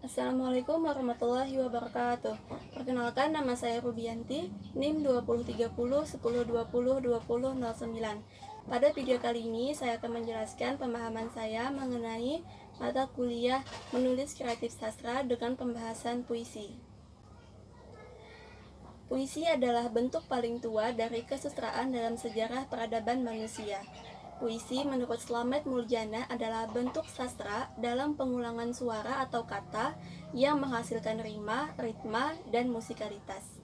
Assalamualaikum warahmatullahi wabarakatuh. Perkenalkan, nama saya Rubianti, NIM 2030 1020 2009. Pada video kali ini saya akan menjelaskan pemahaman saya mengenai mata kuliah menulis kreatif sastra dengan pembahasan puisi. Puisi adalah bentuk paling tua dari kesusastraan dalam sejarah peradaban manusia. Puisi menurut Slamet Muljana adalah bentuk sastra dalam pengulangan suara atau kata yang menghasilkan rima, ritma, dan musikalitas.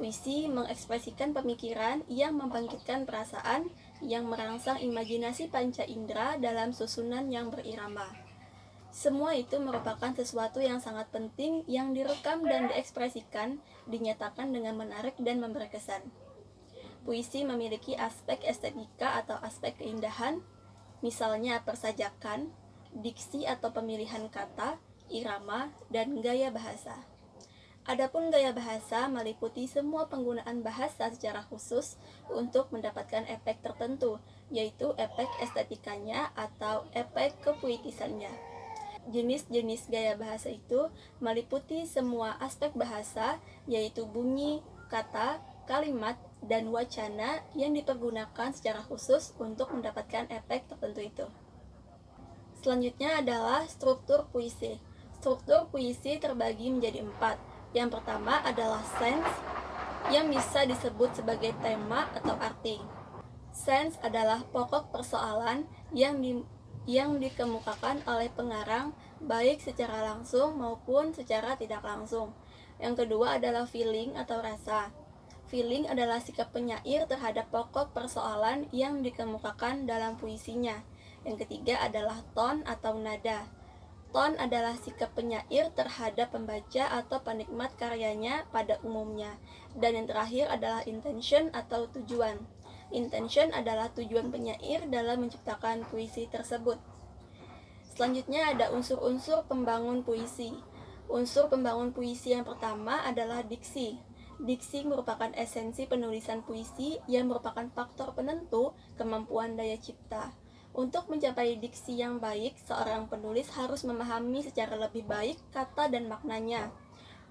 Puisi mengekspresikan pemikiran yang membangkitkan perasaan yang merangsang imajinasi panca indera dalam susunan yang berirama. Semua itu merupakan sesuatu yang sangat penting yang direkam dan diekspresikan, dinyatakan dengan menarik dan memberi kesan. Puisi memiliki aspek estetika atau aspek keindahan, misalnya persajakan, diksi atau pemilihan kata, irama, dan gaya bahasa. Adapun gaya bahasa meliputi semua penggunaan bahasa secara khusus untuk mendapatkan efek tertentu, yaitu efek estetikanya atau efek kepuitisannya. Jenis-jenis gaya bahasa itu meliputi semua aspek bahasa, yaitu bunyi, kata, kalimat, dan wacana yang dipergunakan secara khusus untuk mendapatkan efek tertentu itu. Selanjutnya adalah struktur puisi. Struktur puisi terbagi menjadi 4. Yang pertama adalah sense, yang bisa disebut sebagai tema atau arti. Sense adalah pokok persoalan yang dikemukakan oleh pengarang baik secara langsung maupun secara tidak langsung. Yang kedua adalah feeling atau rasa. Feeling adalah sikap penyair terhadap pokok persoalan yang dikemukakan dalam puisinya. Yang ketiga adalah tone atau nada. Tone adalah sikap penyair terhadap pembaca atau penikmat karyanya pada umumnya. Dan yang terakhir adalah intention atau tujuan. Intention adalah tujuan penyair dalam menciptakan puisi tersebut. Selanjutnya ada unsur-unsur pembangun puisi. Unsur pembangun puisi yang pertama adalah diksi. Diksi merupakan esensi penulisan puisi yang merupakan faktor penentu kemampuan daya cipta. Untuk mencapai diksi yang baik, seorang penulis harus memahami secara lebih baik kata dan maknanya,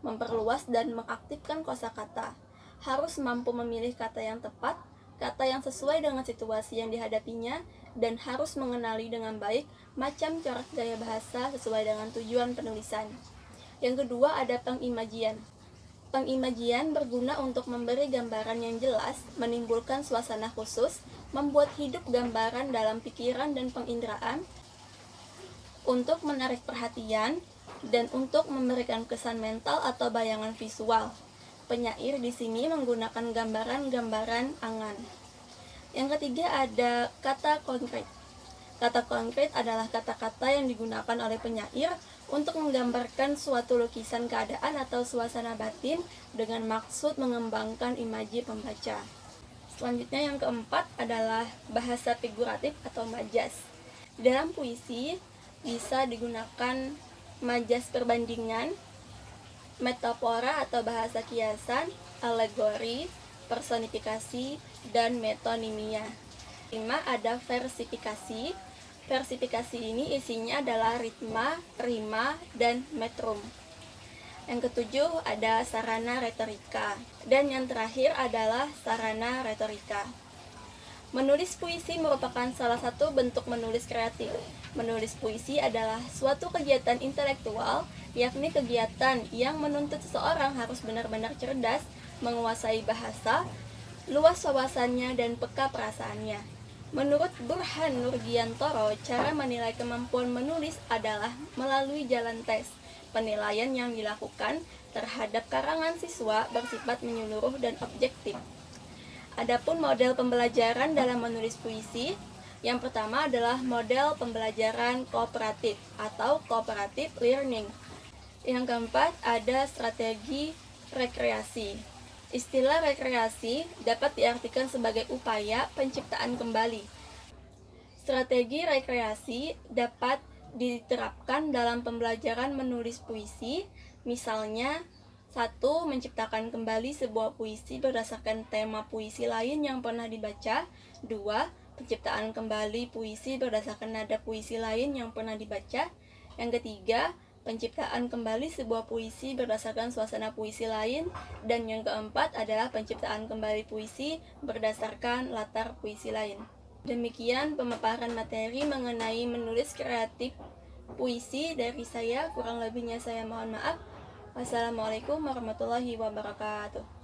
memperluas dan mengaktifkan kosakata, harus mampu memilih kata yang tepat, kata yang sesuai dengan situasi yang dihadapinya, dan harus mengenali dengan baik macam corak gaya bahasa sesuai dengan tujuan penulisan. Yang kedua ada pengimajian. Pengimajian berguna untuk memberi gambaran yang jelas, menimbulkan suasana khusus, membuat hidup gambaran dalam pikiran dan penginderaan, untuk menarik perhatian, dan untuk memberikan kesan mental atau bayangan visual. Penyair di sini menggunakan gambaran-gambaran angan. Yang ketiga ada kata konkret. Kata konkret adalah kata-kata yang digunakan oleh penyair untuk menggambarkan suatu lukisan keadaan atau suasana batin dengan maksud mengembangkan imaji pembaca. Selanjutnya yang keempat adalah bahasa figuratif atau majas. Dalam puisi bisa digunakan majas perbandingan, metafora atau bahasa kiasan, alegori, personifikasi, dan metonimia. 5 ada versifikasi. Versifikasi ini isinya adalah ritma, rima, dan metrum. Yang ketujuh ada sarana retorika. Dan yang terakhir adalah sarana retorika. Menulis puisi merupakan salah satu bentuk menulis kreatif. Menulis puisi adalah suatu kegiatan intelektual, yakni kegiatan yang menuntut seseorang harus benar-benar cerdas, menguasai bahasa, luas wawasannya, dan peka perasaannya. Menurut Burhan Nurgiantoro, cara menilai kemampuan menulis adalah melalui jalan tes. Penilaian yang dilakukan terhadap karangan siswa bersifat menyeluruh dan objektif. Adapun model pembelajaran dalam menulis puisi, yang pertama adalah model pembelajaran kooperatif atau cooperative learning. Yang keempat ada strategi rekreasi. Istilah rekreasi dapat diartikan sebagai upaya penciptaan kembali. Strategi rekreasi dapat diterapkan dalam pembelajaran menulis puisi, misalnya 1. Menciptakan kembali sebuah puisi berdasarkan tema puisi lain yang pernah dibaca. 2. Penciptaan kembali puisi berdasarkan nada puisi lain yang pernah dibaca. Yang ketiga, penciptaan kembali sebuah puisi berdasarkan suasana puisi lain, dan yang keempat adalah penciptaan kembali puisi berdasarkan latar puisi lain. Demikian pemaparan materi mengenai menulis kreatif puisi dari saya, kurang lebihnya saya mohon maaf. Wassalamualaikum warahmatullahi wabarakatuh.